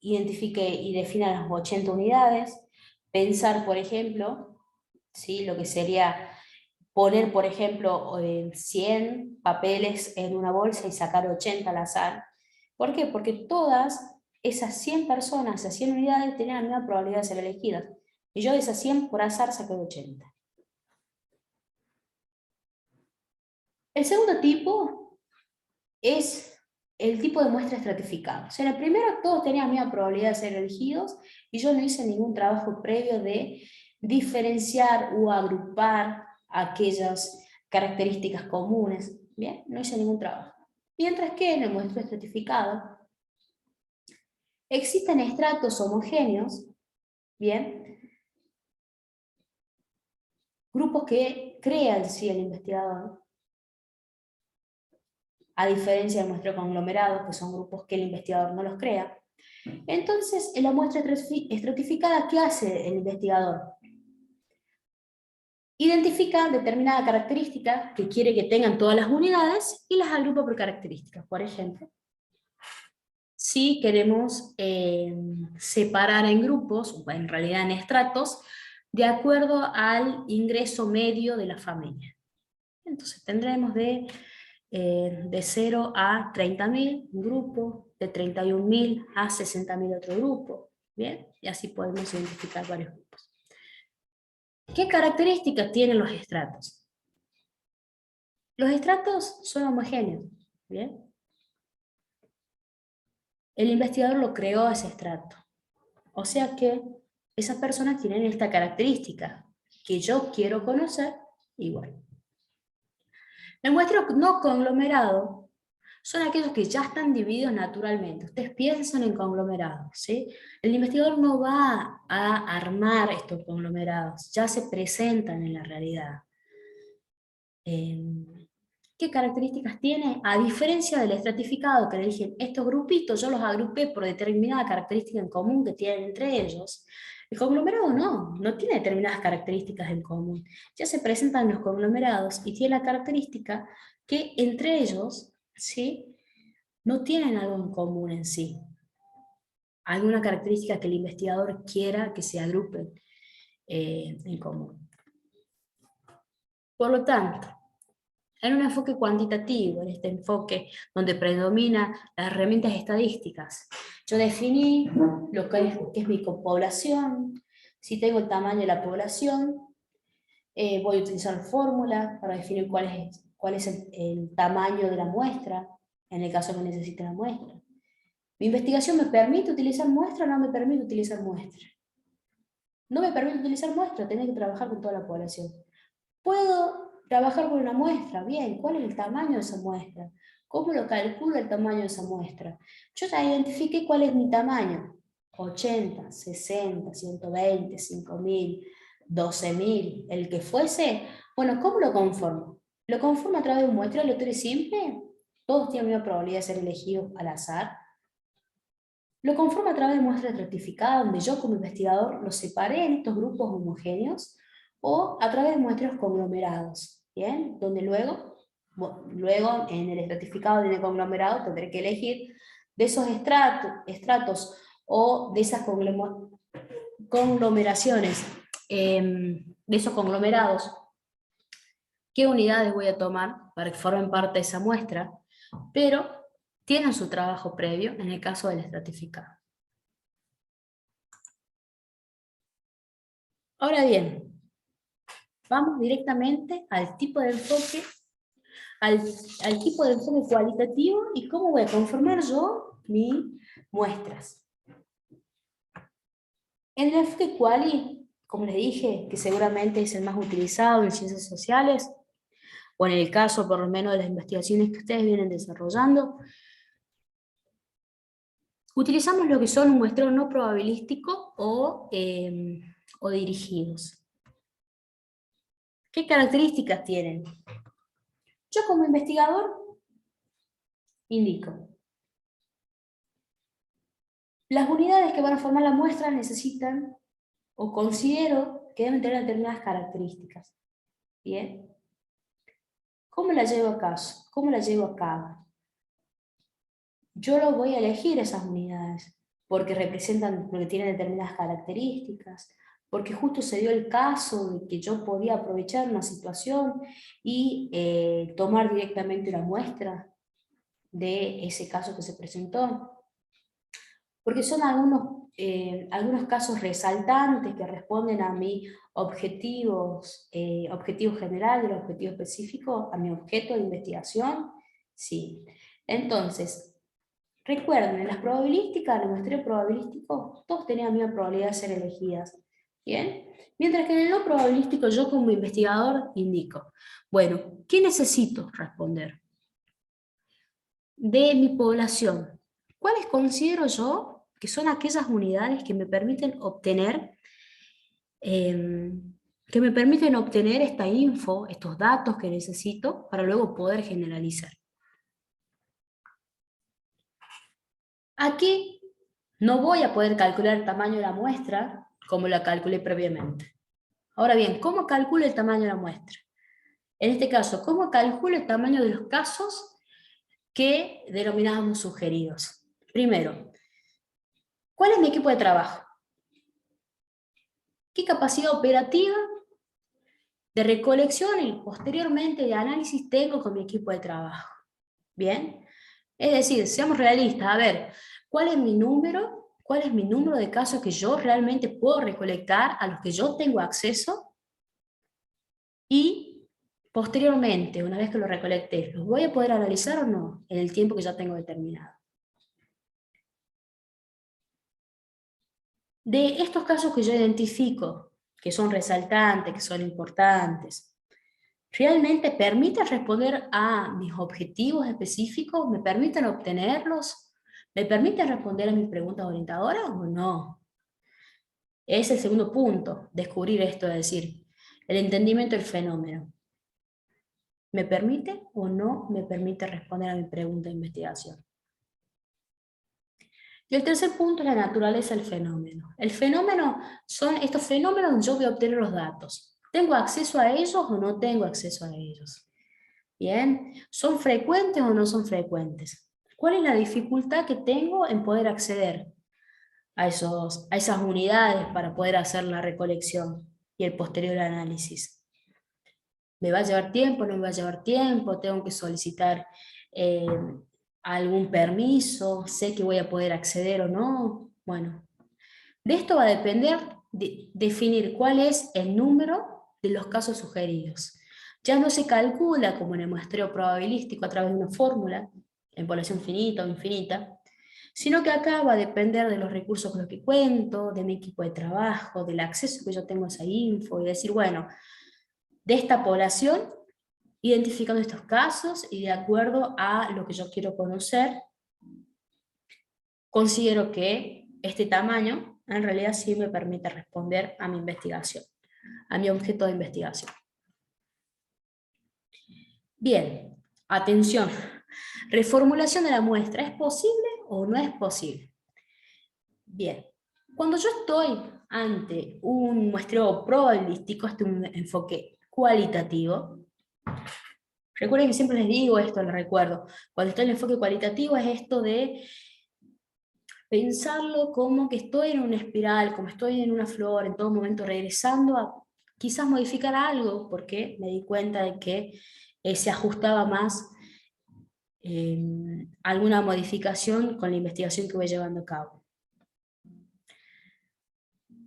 Identifique y defina las 80 unidades. Pensar, por ejemplo, ¿sí? Lo que sería poner, por ejemplo, 100 papeles en una bolsa y sacar 80 al azar. ¿Por qué? Porque todas esas 100 personas, esas 100 unidades, tenían la misma probabilidad de ser elegidas. Y yo de esas 100 por azar saqué 80. El segundo tipo es el tipo de muestra estratificada. O sea, en el primero todos tenían la misma probabilidad de ser elegidos y yo no hice ningún trabajo previo de diferenciar o agrupar aquellas características comunes. Bien, no hice ningún trabajo. Mientras que en el muestreo estratificado existen estratos homogéneos, bien, grupos que crea el sí el investigador, a diferencia del muestreo conglomerado, que son grupos que el investigador no los crea. Entonces, en la muestra estratificada, ¿qué hace el investigador? Identifica determinada característica que quiere que tengan todas las unidades y las agrupa por características. Por ejemplo, si queremos separar en grupos, o en realidad en estratos, de acuerdo al ingreso medio de la familia. Entonces tendremos de 0 a 30.000 un grupo, de 31.000 a 60.000 otro grupo, ¿bien? Y así podemos identificar varios grupos. ¿Qué características tienen los estratos? Los estratos son homogéneos, ¿bien? El investigador lo creó ese estrato. O sea que esas personas tienen esta característica que yo quiero conocer igual. El muestreo no conglomerado son aquellos que ya están divididos naturalmente. Ustedes piensan en conglomerados, ¿sí? El investigador no va a armar estos conglomerados, ya se presentan en la realidad. ¿Qué características tiene? A diferencia del estratificado, que le dije, estos grupitos yo los agrupé por determinada característica en común que tienen entre ellos, el conglomerado no tiene determinadas características en común. Ya se presentan los conglomerados y tiene la característica que entre ellos, ¿sí?, no tienen algo en común en sí. Alguna característica que el investigador quiera que se agrupen en común. Por lo tanto, en un enfoque cuantitativo, en este enfoque donde predomina las herramientas estadísticas, yo definí lo que es mi población, si tengo el tamaño de la población, voy a utilizar fórmulas para definir cuál es el tamaño de la muestra, en el caso que necesite la muestra. ¿Mi investigación me permite utilizar muestra o no me permite utilizar muestra? No me permite utilizar muestra, tengo que trabajar con toda la población. ¿Puedo trabajar con una muestra? Bien, ¿cuál es el tamaño de esa muestra? ¿Cómo lo calculo el tamaño de esa muestra? Yo ya identifiqué cuál es mi tamaño. 80, 60, 120, 5.000, 12.000, el que fuese. Bueno, ¿cómo lo conformo? ¿Lo conformo a través de un muestreo aleatorio simple? Todos tienen la misma probabilidad de ser elegidos al azar. Lo conformo a través de muestras estratificadas, donde yo como investigador los separé en estos grupos homogéneos, o a través de muestreos conglomerados, ¿bien? Donde luego en el estratificado y en el conglomerado tendré que elegir de esos estratos o de esas conglomeraciones, de esos conglomerados, qué unidades voy a tomar para que formen parte de esa muestra, pero tienen su trabajo previo en el caso del estratificado. Ahora bien, vamos directamente al tipo de enfoque, al tipo de enfoque cualitativo y cómo voy a conformar yo mis muestras. En el enfoque quali, como les dije, que seguramente es el más utilizado en ciencias sociales, o en el caso por lo menos de las investigaciones que ustedes vienen desarrollando, utilizamos lo que son un muestreo no probabilístico o dirigidos. ¿Qué características tienen? Yo como investigador indico. Las unidades que van a formar la muestra necesitan, o considero que deben tener determinadas características. ¿Bien? ¿Cómo la llevo a cabo? ¿Cómo la llevo a cabo? Yo lo voy a elegir esas unidades, porque representan, porque tienen determinadas características, porque justo se dio el caso de que yo podía aprovechar una situación y tomar directamente una muestra de ese caso que se presentó. Porque son algunos casos resaltantes que responden a mis objetivos, objetivos generales, objetivo específico, a mi objeto de investigación, sí. Entonces, recuerden, en las probabilísticas, en el muestreo probabilístico, todos tenían la misma probabilidad de ser elegidas, ¿bien? Mientras que en el no probabilístico, yo como investigador indico, bueno, ¿qué necesito responder? De mi población, ¿cuáles considero yo que son aquellas unidades que me permiten obtener, esta info, estos datos que necesito para luego poder generalizar? Aquí no voy a poder calcular el tamaño de la muestra como la calculé previamente. Ahora bien, ¿cómo calculo el tamaño de la muestra? En este caso, ¿cómo calculo el tamaño de los casos que denominábamos sugeridos? Primero, ¿cuál es mi equipo de trabajo? ¿Qué capacidad operativa de recolección y posteriormente de análisis tengo con mi equipo de trabajo? ¿Bien? Es decir, seamos realistas, a ver, ¿cuál es mi número? ¿Cuál es mi número de casos que yo realmente puedo recolectar, a los que yo tengo acceso? Y posteriormente, una vez que lo recolecté, ¿los voy a poder analizar o no en el tiempo que ya tengo determinado? De estos casos que yo identifico, que son resaltantes, que son importantes, ¿realmente permiten responder a mis objetivos específicos? ¿Me permiten obtenerlos? ¿Me permiten responder a mis preguntas orientadoras o no? Es el segundo punto, descubrir esto, es decir, el entendimiento del fenómeno. ¿Me permite o no me permite responder a mi pregunta de investigación? Y el tercer punto es la naturaleza del fenómeno. El fenómeno son estos fenómenos donde yo voy a obtener los datos. ¿Tengo acceso a ellos o no tengo acceso a ellos? Bien, ¿son frecuentes o no son frecuentes? ¿Cuál es la dificultad que tengo en poder acceder a esas unidades para poder hacer la recolección y el posterior análisis? ¿Me va a llevar tiempo? ¿No me va a llevar tiempo? ¿Tengo que solicitar eh, algún permiso? ¿Sé que voy a poder acceder o no? Bueno, de esto va a depender de definir cuál es el número de los casos sugeridos. Ya no se calcula como en el muestreo probabilístico a través de una fórmula, en población finita o infinita, sino que acá va a depender de los recursos con los que cuento, de mi equipo de trabajo, del acceso que yo tengo a esa info, y decir, bueno, de esta población, identificando estos casos y de acuerdo a lo que yo quiero conocer, considero que este tamaño en realidad sí me permite responder a mi investigación, a mi objeto de investigación. Bien, atención, reformulación de la muestra, ¿es posible o no es posible? Bien, cuando yo estoy ante un muestreo probabilístico, este es un enfoque cualitativo. Recuerden que siempre les digo esto, les recuerdo, cuando estoy en el enfoque cualitativo es esto de pensarlo como que estoy en una espiral, como estoy en una flor, en todo momento regresando a quizás modificar algo, porque me di cuenta de que se ajustaba más alguna modificación con la investigación que voy llevando a cabo.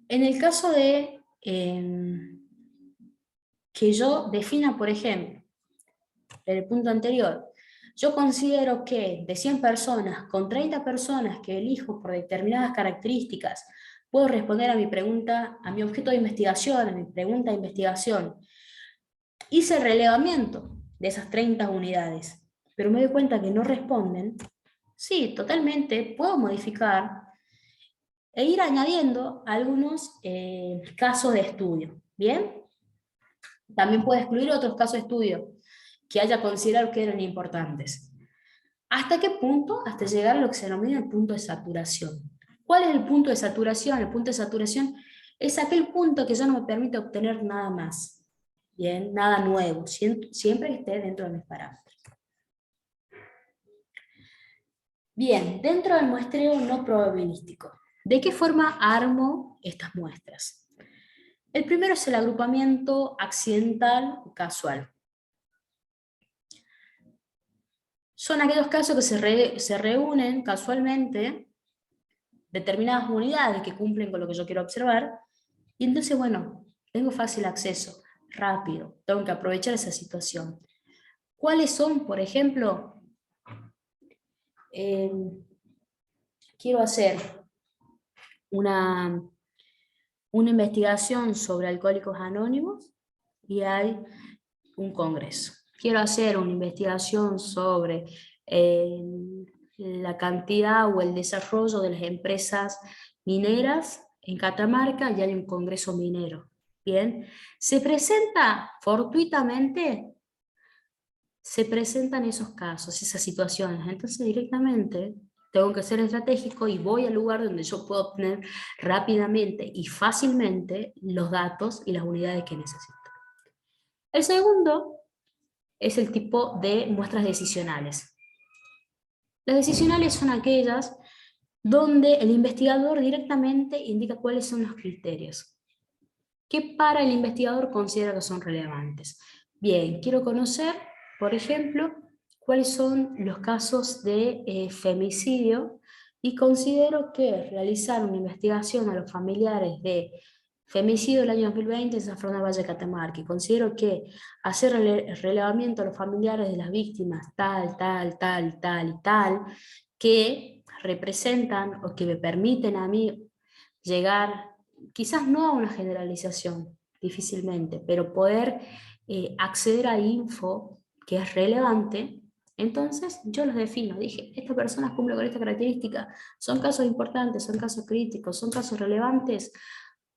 En el caso de que yo defina, por ejemplo, en el punto anterior, yo considero que de 100 personas, con 30 personas que elijo por determinadas características, puedo responder a mi pregunta, a mi objeto de investigación, a mi pregunta de investigación. Hice el relevamiento de esas 30 unidades, pero me doy cuenta que no responden. Sí, totalmente, puedo modificar e ir añadiendo algunos casos de estudio. ¿Bien? También puedo excluir otros casos de estudio que haya considerado que eran importantes. ¿Hasta qué punto? Hasta llegar a lo que se denomina el punto de saturación. ¿Cuál es el punto de saturación? El punto de saturación es aquel punto que ya no me permite obtener nada más. Bien, nada nuevo, siempre que esté dentro de mis parámetros. Bien, dentro del muestreo no probabilístico, ¿de qué forma armo estas muestras? El primero es el agrupamiento accidental o casual. Son aquellos casos que se reúnen casualmente determinadas unidades que cumplen con lo que yo quiero observar, y entonces, bueno, tengo fácil acceso, rápido, tengo que aprovechar esa situación. ¿Cuáles son, por ejemplo, quiero hacer una investigación sobre alcohólicos anónimos y hay un congreso? Quiero hacer una investigación sobre la cantidad o el desarrollo de las empresas mineras en Catamarca y hay un congreso minero. Bien, se presenta fortuitamente, se presentan esos casos, esas situaciones, entonces directamente tengo que ser estratégico y voy al lugar donde yo puedo obtener rápidamente y fácilmente los datos y las unidades que necesito. El segundo es el tipo de muestras decisionales. Las decisionales son aquellas donde el investigador directamente indica cuáles son los criterios que para el investigador considera que son relevantes. Bien, quiero conocer, por ejemplo, cuáles son los casos de femicidio y considero que realizar una investigación a los familiares de femicidio del año 2020 en San Fernando Valle de Catamarca, y considero que hacer el relevamiento a los familiares de las víctimas tal, y tal, que representan o que me permiten a mí llegar, quizás no a una generalización, difícilmente, pero poder acceder a info que es relevante, entonces yo los defino. Dije, estas personas cumplen con esta característica, son casos importantes, son casos críticos, son casos relevantes,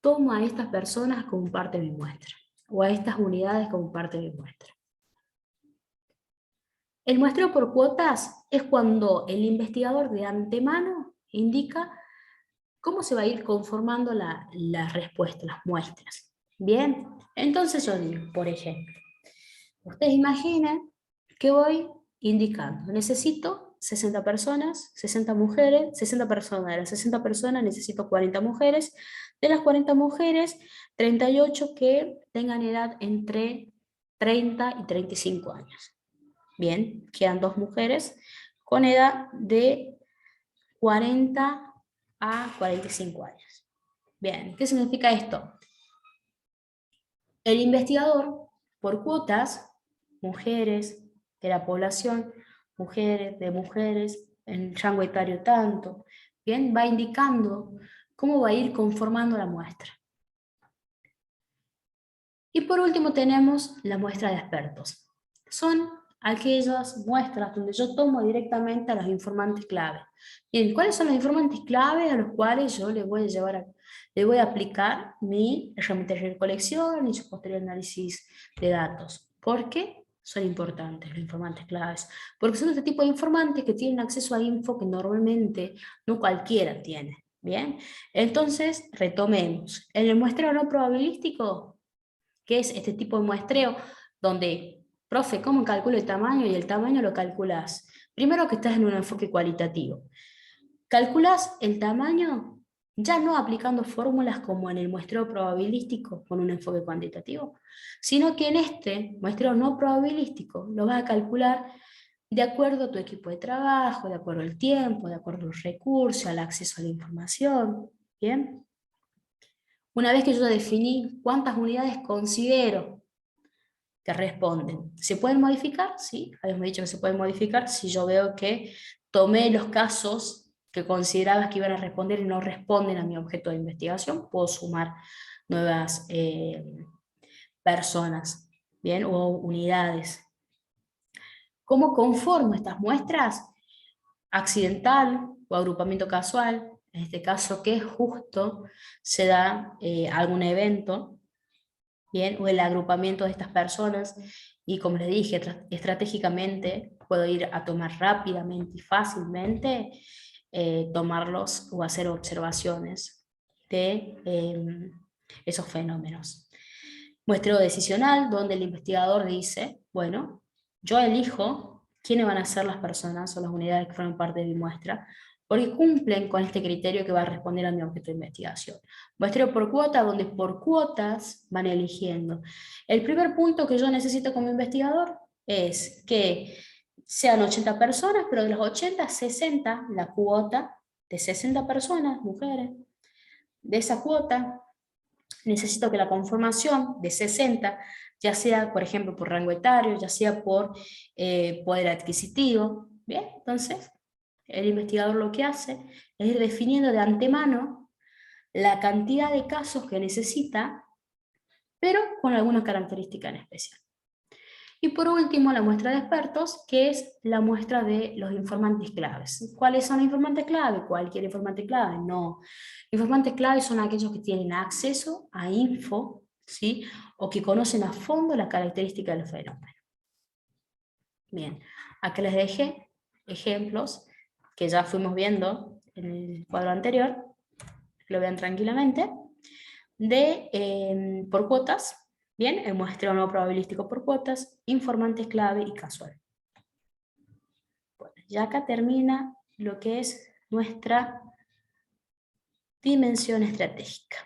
tomo a estas personas como parte de mi muestra, o a estas unidades como parte de mi muestra. El muestreo por cuotas es cuando el investigador de antemano indica cómo se va a ir conformando la respuesta, las muestras. Bien, entonces yo digo, por ejemplo, ustedes imaginen que voy indicando, necesito 60 personas, 60 mujeres, 60 personas, de las 60 personas necesito 40 mujeres, de las 40 mujeres, 38 que tengan edad entre 30 y 35 años. Bien, quedan 2 mujeres con edad de 40 a 45 años. Bien, ¿qué significa esto? El investigador, por cuotas, mujeres de la población, mujeres, en rango etario tanto, bien, va indicando cómo va a ir conformando la muestra. Y por último tenemos la muestra de expertos. Son aquellas muestras donde yo tomo directamente a los informantes clave. Bien, ¿cuáles son los informantes clave a los cuales yo le voy a aplicar mi herramienta de recolección y su posterior análisis de datos? ¿Por qué son importantes los informantes claves? Porque son este tipo de informantes que tienen acceso a info que normalmente no cualquiera tiene. Bien, entonces retomemos. En el muestreo no probabilístico, que es este tipo de muestreo donde, profe, ¿cómo calculo el tamaño? Y el tamaño lo calculas. Primero que estás en un enfoque cualitativo. Calculas el tamaño ya no aplicando fórmulas como en el muestreo probabilístico con un enfoque cuantitativo, sino que en este muestreo no probabilístico lo vas a calcular de acuerdo a tu equipo de trabajo, de acuerdo al tiempo, de acuerdo a los recursos, al acceso a la información. Bien. Una vez que yo definí cuántas unidades considero que responden, ¿se pueden modificar? Sí, habíamos dicho que se pueden modificar si yo veo que tomé los casos que considerabas que iban a responder y no responden a mi objeto de investigación, puedo sumar nuevas personas, ¿bien? O unidades. ¿Cómo conformo estas muestras? Accidental o agrupamiento casual, en este caso que justo se da algún evento, ¿bien? O el agrupamiento de estas personas, y como les dije, estratégicamente puedo ir a tomar rápidamente y fácilmente, tomarlos o hacer observaciones de esos fenómenos. Muestreo decisional, donde el investigador dice, bueno, yo elijo quiénes van a ser las personas o las unidades que forman parte de mi muestra, porque cumplen con este criterio que va a responder a mi objeto de investigación. Muestreo por cuota, donde por cuotas van eligiendo. El primer punto que yo necesito como investigador es que sean 80 personas, pero de las 80, 60, la cuota de 60 personas, mujeres, de esa cuota, necesito que la conformación de 60, ya sea, por ejemplo, por rango etario, ya sea por poder adquisitivo, ¿bien? Entonces, el investigador lo que hace es ir definiendo de antemano la cantidad de casos que necesita, pero con alguna característica en especial. Y por último, la muestra de expertos, que es la muestra de los informantes claves. ¿Cuáles son los informantes clave? ¿Cualquier informante clave? No. Informantes clave son aquellos que tienen acceso a info, ¿sí? O que conocen a fondo la característica del fenómeno. Bien, acá les dejé ejemplos que ya fuimos viendo en el cuadro anterior, que lo vean tranquilamente, de por cuotas. Bien, el muestreo no probabilístico por cuotas, informantes clave y casual. Bueno, ya acá termina lo que es nuestra dimensión estratégica.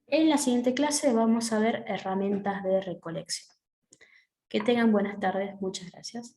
En la siguiente clase vamos a ver herramientas de recolección. Que tengan buenas tardes, muchas gracias.